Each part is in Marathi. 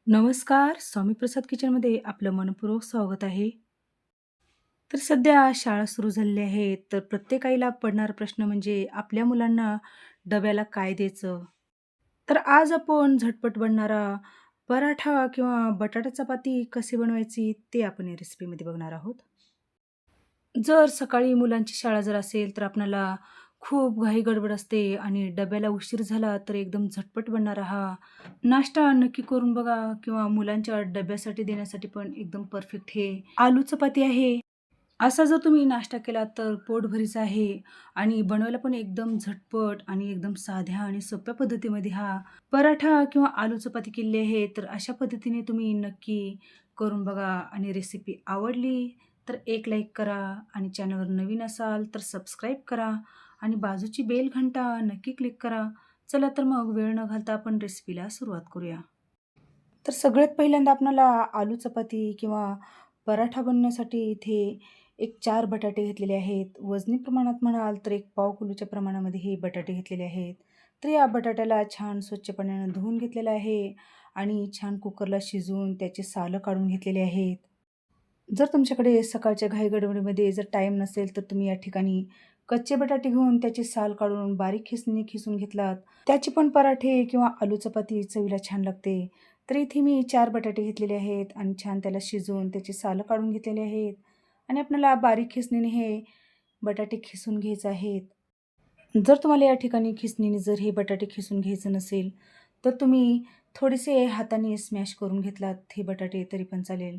नमस्कार. स्वामी प्रसाद किचनमध्ये आपलं मनःपूर्वक स्वागत आहे. तर सध्या शाळा सुरू झालेल्या आहेत, तर प्रत्येक आईला पडणारा प्रश्न म्हणजे आपल्या मुलांना डब्याला काय द्यायचं? तर आज आपण झटपट बनणारा पराठा किंवा बटाटा चपाती कशी बनवायची ते आपण या रेसिपीमध्ये बघणार आहोत. जर सकाळी मुलांची शाळा जर असेल, तर आपल्याला खूप घाई-गडबड असते आणि डब्याला उशीर झाला, तर एकदम झटपट बनणारा हा नाश्ता नक्की करून बघा किंवा मुलांच्या डब्यासाठी देण्यासाठी पण एकदम परफेक्ट हे आलू चपाती आहे. असा जर तुम्ही नाश्ता केला तर पोटभरीचा आहे आणि बनवायला पण एकदम झटपट आणि एकदम साध्या आणि सोप्या पद्धतीमध्ये हा पराठा किंवा आलू चपाती केलेली आहे. तर अशा पद्धतीने तुम्ही नक्की करून बघा आणि रेसिपी आवडली तर एक लाईक करा आणि चॅनलवर नवीन असाल तर सबस्क्राईब करा आणि बाजूची बेल घंटा नक्की क्लिक करा. चला तर मग वेळ न घालता आपण रेसिपीला सुरुवात करूया. तर सगळ्यात पहिल्यांदा आपल्याला आलू चपाती किंवा पराठा बनवण्यासाठी इथे एक 4 बटाटे घेतलेले आहेत. वजनी प्रमाणात म्हणाल तर एक पाव किलोच्या प्रमाणामध्ये हे बटाटे घेतलेले आहेत. तर या बटाट्याला छान स्वच्छ पाण्यानं धुवून घेतलेलं आहे आणि छान कुकरला शिजवून त्याची सालं काढून घेतलेली आहेत. जर तुमच्याकडे सकाळच्या घाई-गडबडीमध्ये जर टाईम नसेल, तर तुम्ही या ठिकाणी कच्चे बटाटे घेऊन त्याची साल काढून बारीक खिसणीने खिसून घेतलात, त्याचे पण पराठे किंवा आलू चपाती चवीला छान लागते. तर इथे मी 4 बटाटे घेतलेले आहेत आणि छान त्याला शिजवून त्याची सालं काढून घेतलेली आहेत आणि आपल्याला बारीक खिसणीने हे बटाटे खिसून घ्यायचे आहेत. जर तुम्हाला या ठिकाणी खिसणीने जर हे बटाटे खिसून घ्यायचं नसेल, तर तुम्ही थोडेसे हाताने स्मॅश करून घेतलात हे बटाटे तरी पण चालेल.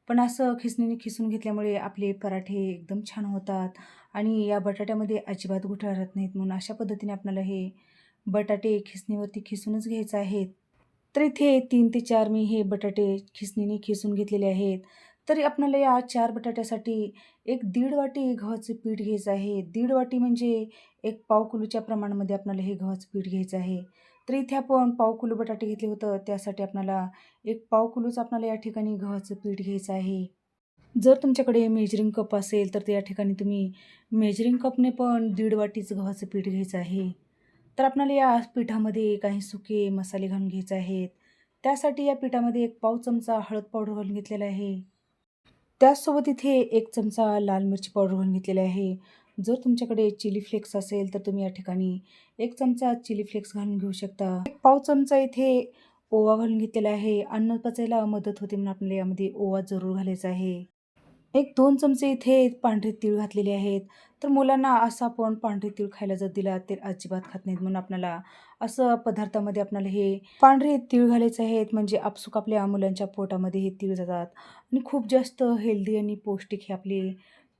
पण असं खिसणीने खिसून घेतल्यामुळे आपले पराठे एकदम छान होतात आणि या बटाट्यामध्ये अजिबात गुठळ्या राहत नाहीत. म्हणून अशा पद्धतीने आपल्याला हे बटाटे खिसणीवरती खिसूनच घ्यायचे आहेत. तर इथे 3 ते 4 मी हे बटाटे खिसणीने खिसून घेतलेले आहेत. तरी आपल्याला या 4 बटाट्यासाठी एक 1.5 वाटी गव्हाचं पीठ घ्यायचं आहे. 1.5 वाटी म्हणजे एक पाव किलोच्या प्रमाणामध्ये आपल्याला हे गव्हाचं पीठ घ्यायचं आहे. तर इथे आपण पाव किलो बटाटे घेतले होतं, त्यासाठी आपल्याला एक पाव किलोच आपल्याला या ठिकाणी गव्हाचं पीठ घ्यायचं आहे. जर तुमच्याकडे मेजरिंग कप असेल, तर त्या ठिकाणी तुम्ही मेजरिंग कपने पण 1.5 वाटीचं गव्हाचं पीठ घ्यायचं आहे. तर आपल्याला या पिठामध्ये काही सुके मसाले घालून घ्यायचे आहेत. त्यासाठी या पिठामध्ये एक पाव चमचा हळद पावडर घालून घेतलेला आहे. त्याचसोबत इथे 1 चमचा लाल मिरची पावडर घालून घेतलेली आहे. जर तुमच्याकडे चिली फ्लेक्स असेल, तर तुम्ही या ठिकाणी 1 चमचा चिली फ्लेक्स घालून घेऊ शकता. एक पाव चमचा इथे ओवा घालून घेतलेला आहे. अन्न पचायला मदत होते म्हणून आपल्याला यामध्ये ओवा जरूर घालायचा आहे. एक 2 चमचे इथे पांढरे तीळ घातलेले आहेत. तर मुलांना असं आपण पांढरे तीळ खायला जर दिला, ते अजिबात खात नाहीत. म्हणून आपल्याला असं पदार्थामध्ये आपल्याला हे पांढरे तीळ घालायचे आहेत. म्हणजे आपसूक आपल्या मुलांच्या पोटामध्ये हे तीळ जातात आणि खूप जास्त हेल्दी आणि पौष्टिक हे आपले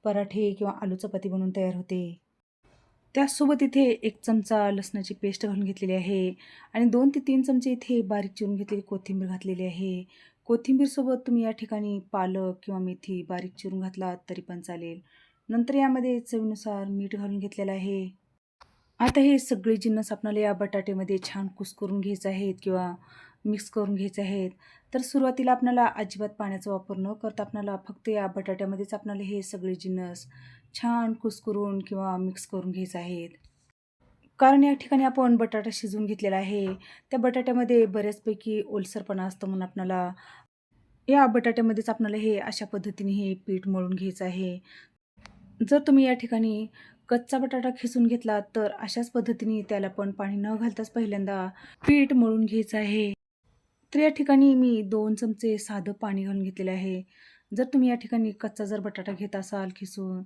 पराठे किंवा आलू चपाती बनवून तयार होते. त्याचसोबत इथे 1 चमचा लसणाची पेस्ट घालून घेतलेली आहे आणि 2 ते 3 चमचे इथे बारीक चिरून घेतलेली कोथिंबीर घातलेली आहे. कोथिंबीरसोबत तुम्ही या ठिकाणी पालक किंवा मेथी बारीक चिरून घातलात तरी पण चालेल. नंतर यामध्ये चवीनुसार मीठ घालून घेतलेलं आहे. आता हे सगळे जिन्नस आपल्याला या बटाट्यामध्ये छान कुस्करून घ्यायचे आहेत किंवा मिक्स करून घ्यायचे आहेत. तर सुरुवातीला आपल्याला अजिबात पाण्याचा वापर न करता आपल्याला फक्त या बटाट्यामध्येच आपल्याला हे सगळे जिन्नस छान कुस्करून किंवा मिक्स करून घ्यायचे आहेत. कारण या ठिकाणी आपण बटाटा शिजवून घेतलेला आहे. त्या बटाट्यामध्ये बऱ्याचपैकी ओलसरपणा असतं म्हणून आपल्याला या बटाट्यामध्येच आपल्याला हे अशा पद्धतीने हे पीठ मळून घ्यायचं आहे. जर तुम्ही या ठिकाणी कच्चा बटाटा खिसून घेतला, तर अशाच पद्धतीने त्याला पण पाणी न घालताच पहिल्यांदा पीठ मळून घ्यायचं आहे. तर या ठिकाणी मी 2 चमचे साधं पाणी घालून घेतलेलं आहे. जर तुम्ही या ठिकाणी कच्चा जर बटाटा घेत असाल खिसून,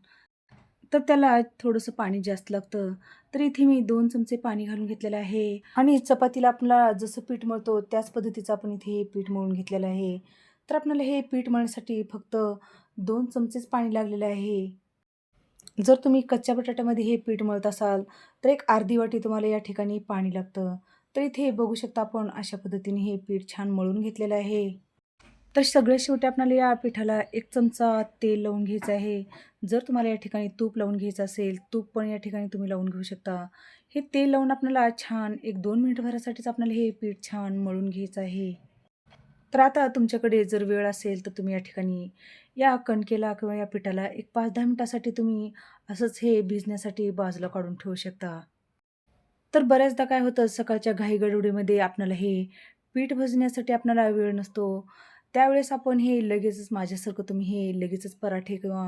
तर त्याला थोडंसं पाणी जास्त लागतं. तर इथे मी 2 चमचे पाणी घालून घेतलेलं आहे आणि चपातीला आपल्याला जसं पीठ मळतो त्याच पद्धतीचं आपण इथे हे पीठ मळून घेतलेलं आहे. तर आपल्याला हे पीठ मळण्यासाठी फक्त 2 चमचेच पाणी लागलेलं आहे. जर तुम्ही कच्च्या बटाट्यामध्ये हे पीठ मळत असाल, तर एक अर्धी वाटी तुम्हाला या ठिकाणी पाणी लागतं. तर इथे बघू शकता आपण अशा पद्धतीने हे पीठ छान मळून घेतलेलं आहे. तर सगळ्यात शेवटी आपल्याला या पिठाला 1 चमचा तेल लावून घ्यायचं आहे. जर तुम्हाला या ठिकाणी तूप लावून घ्यायचं असेल, तूप पण या ठिकाणी तुम्ही लावून घेऊ शकता. हे तेल लावून आपल्याला छान एक 2 मिनिटभरासाठीच आपल्याला हे पीठ छान मळून घ्यायचं आहे. तर आता तुमच्याकडे जर वेळ असेल, तर तुम्ही या ठिकाणी या कणकेला किंवा या पिठाला एक 5-10 मिनिटासाठी तुम्ही असंच हे भिजण्यासाठी बाजूला काढून ठेवू शकता. तर बऱ्याचदा काय होतं सकाळच्या घाई-गडबडीमध्ये आपल्याला हे पीठ भाजण्यासाठी आपल्याला वेळ नसतो, त्यावेळेस आपण हे लगेचच माझ्यासारखं तुम्ही हे लगेचच पराठे किंवा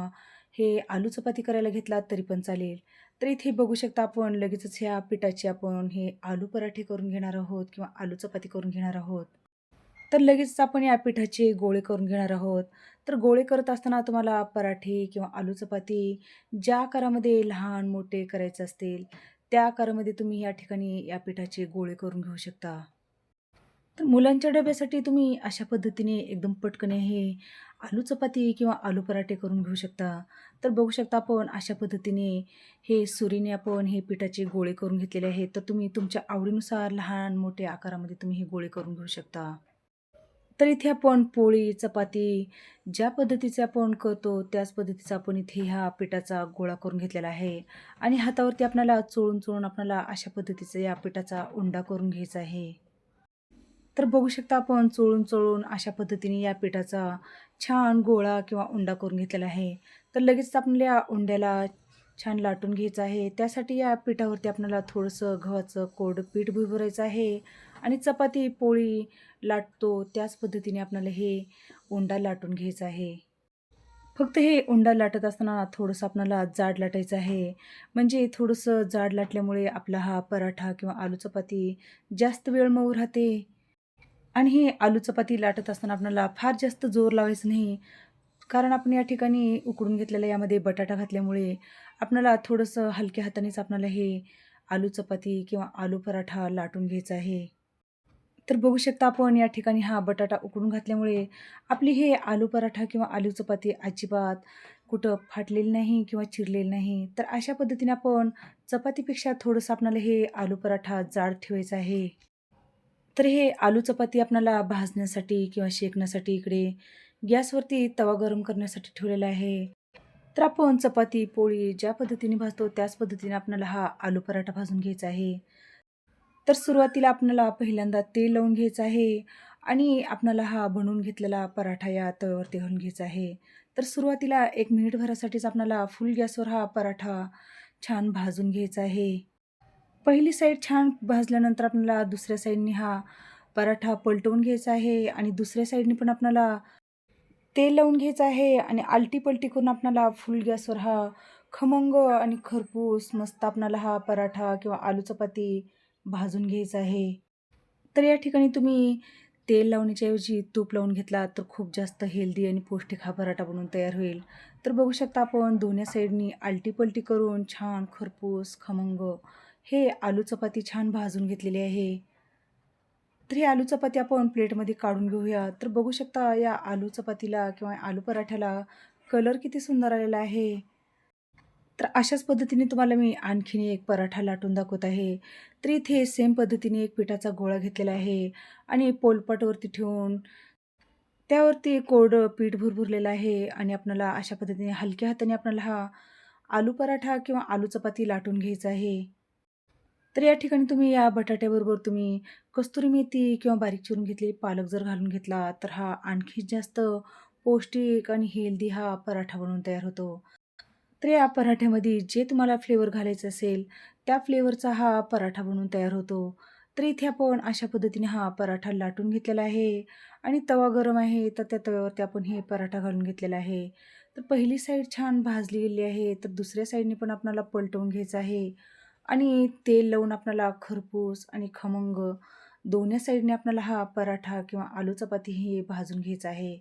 हे आलू चपाती करायला घेतलात तरी पण चालेल. तर इथे बघू शकता आपण लगेचच ह्या पिठाचे आपण हे आलू पराठे करून घेणार आहोत किंवा आलू चपाती करून घेणार आहोत. तर लगेचच आपण या पिठाचे गोळे करून घेणार आहोत. तर गोळे करत असताना तुम्हाला पराठे किंवा आलू चपाती ज्या आकारामध्ये लहान मोठे करायचे असतील, त्या आकारामध्ये तुम्ही या ठिकाणी या पिठाचे गोळे करून घेऊ शकता. तर मुलांच्या डब्यासाठी तुम्ही अशा पद्धतीने एकदम पटकन हे आलू चपाती किंवा आलू पराठे करून घेऊ शकता. तर बघू शकता आपण अशा पद्धतीने हे सुरीने आपण हे पिठाचे गोळे करून घेतलेले आहेत. तर तुम्ही तुमच्या आवडीनुसार लहान मोठ्या आकारामध्ये तुम्ही हे गोळे करून घेऊ शकता. तर इथे आपण पोळी, चपाती ज्या पद्धतीचे आपण करतो, त्याच पद्धतीचा आपण इथे ह्या पिठाचा गोळा करून घेतलेला आहे आणि हातावरती आपल्याला चोळून-चोळून आपल्याला अशा पद्धतीचा या पिठाचा उंडा करून घ्यायचा आहे. तर बघू शकता आपण चोळून-चोळून अशा पद्धतीने या पिठाचा छान गोळा किंवा उंडा करून घेतलेला आहे. तर लगेच आपल्याला या उंड्याला छान लाटून घ्यायचं आहे. त्यासाठी या पिठावरती आपल्याला थोडंसं गव्हाचं कोरडं पीठ भुरभुरायचं आहे आणि चपाती, पोळी लाटतो त्याच पद्धतीने आपल्याला हे उंडा लाटून घ्यायचा आहे. फक्त हे उंडा लाटत असताना थोडंसं आपल्याला जाड लाटायचं आहे. म्हणजे थोडंसं जाड लाटल्यामुळे आपला हा पराठा किंवा आलू चपाती जास्त वेळ मऊ राहते आणि ही आलू चपाती लाटत असताना आपल्याला फार जास्त जोर लावायचं नाही. कारण आपण या ठिकाणी उकडून घेतलेल्या यामध्ये बटाटा घातल्यामुळे आपल्याला थोडंसं हलक्या हातानेच आपल्याला हे आलू चपाती किंवा आलू पराठा लाटून घ्यायचा आहे. तर बघू शकता आपण या ठिकाणी हा बटाटा उकडून घातल्यामुळे आपली हे आलू पराठा किंवा आलू चपाती अजिबात कुठं फाटलेली नाही किंवा चिरलेली नाही. तर अशा पद्धतीने आपण चपातीपेक्षा थोडंसं आपल्याला हे आलू पराठा जाड ठेवायचा आहे. तर हे आलू चपाती आपल्याला भाजण्यासाठी किंवा शेकण्यासाठी इकडे गॅसवरती तवा गरम करण्यासाठी ठेवलेला आहे. तर आपण चपाती, पोळी ज्या पद्धतीने भाजतो त्याच पद्धतीने आपल्याला हा आलू पराठा भाजून घ्यायचा आहे. तर सुरुवातीला आपल्याला पहिल्यांदा तेल लावून घ्यायचं आहे आणि आपल्याला हा बनवून घेतलेला पराठा या तव्यावरती घालून घ्यायचा आहे. तर सुरुवातीला 1 मिनिटभरासाठीच आपल्याला फुल गॅसवर हा पराठा छान भाजून घ्यायचा आहे. पहिली साईड छान भाजल्यानंतर आपल्याला दुसऱ्या साईडने हा पराठा पलटवून घ्यायचा आहे आणि दुसऱ्या साईडने पण आपल्याला तेल लावून घ्यायचं आहे आणि आलटी-पलटी करून आपल्याला फुल गॅसवर हा खमंग आणि खरपूस मस्त आपल्याला हा पराठा किंवा आलू चपाती भाजून घ्यायचा आहे. तर या ठिकाणी तुम्ही तेल लावण्याच्या ऐवजी तूप लावून घेतला तर खूप जास्त हेल्दी आणि पौष्टिक हा पराठा बनवून तयार होईल. तर बघू शकता आपण दोन्ही साईडनी आलटी-पलटी करून छान खरपूस, खमंग हे आलू चपाती छान भाजून घेतलेली आहे. तर ही आलू चपाती आपण प्लेटमध्ये काढून घेऊया. तर बघू शकता या आलू चपातीला किंवा आलू पराठ्याला कलर किती सुंदर आलेला आहे. तर अशाच पद्धतीने तुम्हाला मी आणखीन एक पराठा लाटून दाखवत आहे. तर इथे सेम पद्धतीने एक पिठाचा गोळा घेतलेला आहे आणि पोलपाटवरती ठेवून त्यावरती कोरडं पीठ भुरभुरलेलं आहे आणि आपल्याला अशा पद्धतीने हलक्या हाताने आपल्याला हा आलू पराठा किंवा आलू चपाती लाटून घ्यायचा आहे. तर या ठिकाणी तुम्ही या बटाट्याबरोबर तुम्ही कस्तुरी मेथी किंवा बारीक चिरून घेतलेली पालक जर घालून घेतला, तर हा आणखी जास्त पौष्टिक आणि हेल्दी हा पराठा बनून तयार होतो. तर या पराठ्यामध्ये जे तुम्हाला फ्लेवर घालायचं असेल, त्या फ्लेवरचा हा पराठा बनून तयार होतो. तर इथे आपण अशा पद्धतीने हा पराठा लाटून घेतलेला आहे आणि तवा गरम आहे, तर त्या तव्यावरती आपण हे पराठा घालून घेतलेला आहे. तर पहिली साईड छान भाजली गेली आहे, तर दुसऱ्या साईडने पण आपल्याला पलटवून घ्यायचं आहे आणि तेल लावून आपल्याला खरपूस आणि खमंग दोन्ही साईडने आपल्याला हा पराठा किंवा आलू चपाती हे भाजून घ्यायचं आहे.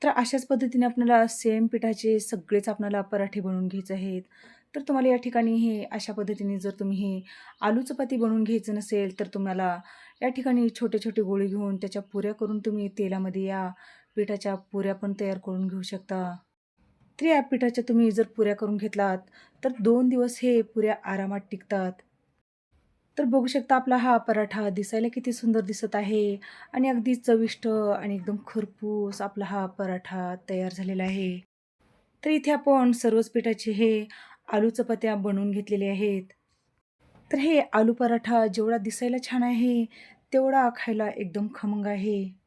तर अशाच पद्धतीने आपल्याला सेम पिठाचे सगळेच आपल्याला पराठे बनवून घ्यायचे आहेत. तर तुम्हाला या ठिकाणी हे अशा पद्धतीने जर तुम्ही हे आलू चपाती बनवून घ्यायचं नसेल, तर तुम्हाला या ठिकाणी छोटे-छोटे गोळे घेऊन त्याच्या पुऱ्या करून तुम्ही तेलामध्ये या पिठाच्या पुऱ्या पण तयार करून घेऊ शकता. तर या पिठाच्या तुम्ही जर पुऱ्या करून घेतलात, तर 2 दिवस हे पुऱ्या आरामात टिकतात. तर बघू शकता आपला हा पराठा दिसायला किती सुंदर दिसत आहे आणि अगदी चविष्ट आणि एकदम खरपूस आपला हा पराठा तयार झालेला आहे. तर इथे आपण सर्वच पिठाचे हे आलू चपात्या बनवून घेतलेले आहेत. तर हे आलू पराठा जेवढा दिसायला छान आहे, तेवढा खायला एकदम खमंग आहे.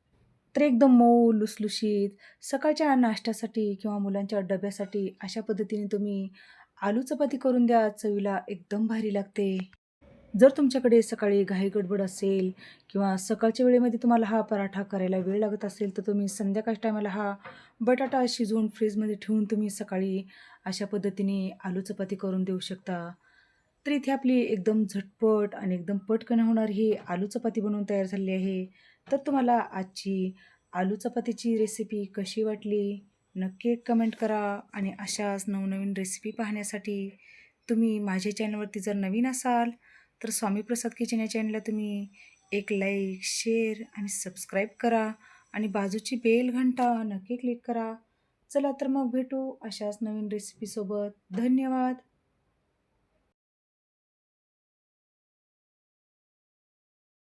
तर एकदम मऊ, लुसलुशीत सकाळच्या नाश्त्यासाठी किंवा मुलांच्या डब्यासाठी अशा पद्धतीने तुम्ही आलू चपाती करून द्या. चवीला एकदम भारी लागते. जर तुमच्याकडे सकाळी घाई-गडबड असेल किंवा सकाळच्या वेळेमध्ये तुम्हाला हा पराठा करायला वेळ लागत असेल, तर तुम्ही संध्याकाळच्या टायमाला हा बटाटा शिजवून फ्रीजमध्ये ठेवून तुम्ही सकाळी अशा पद्धतीने आलू चपाती करून देऊ शकता. तर इथे आपली एकदम झटपट आणि एकदम पटकन होणारी ही आलू चपाती बनवून तयार झालेली आहे. तर तुम्हाला आजची आलू चपातीची रेसिपी कशी वाटली? नक्की एक कमेंट करा आणि अशाच नवनवीन रेसिपी पाहण्यासाठी तुम्ही माझ्या चॅनलवरती जर नवीन असाल, तर स्वामी प्रसाद किचन या चॅनलला तुम्ही एक लाईक, शेअर आणि सबस्क्राईब करा आणि बाजूची बेल घंटा नक्की क्लिक करा. चला तर मग भेटू अशाच नवीन रेसिपीसोबत. धन्यवाद.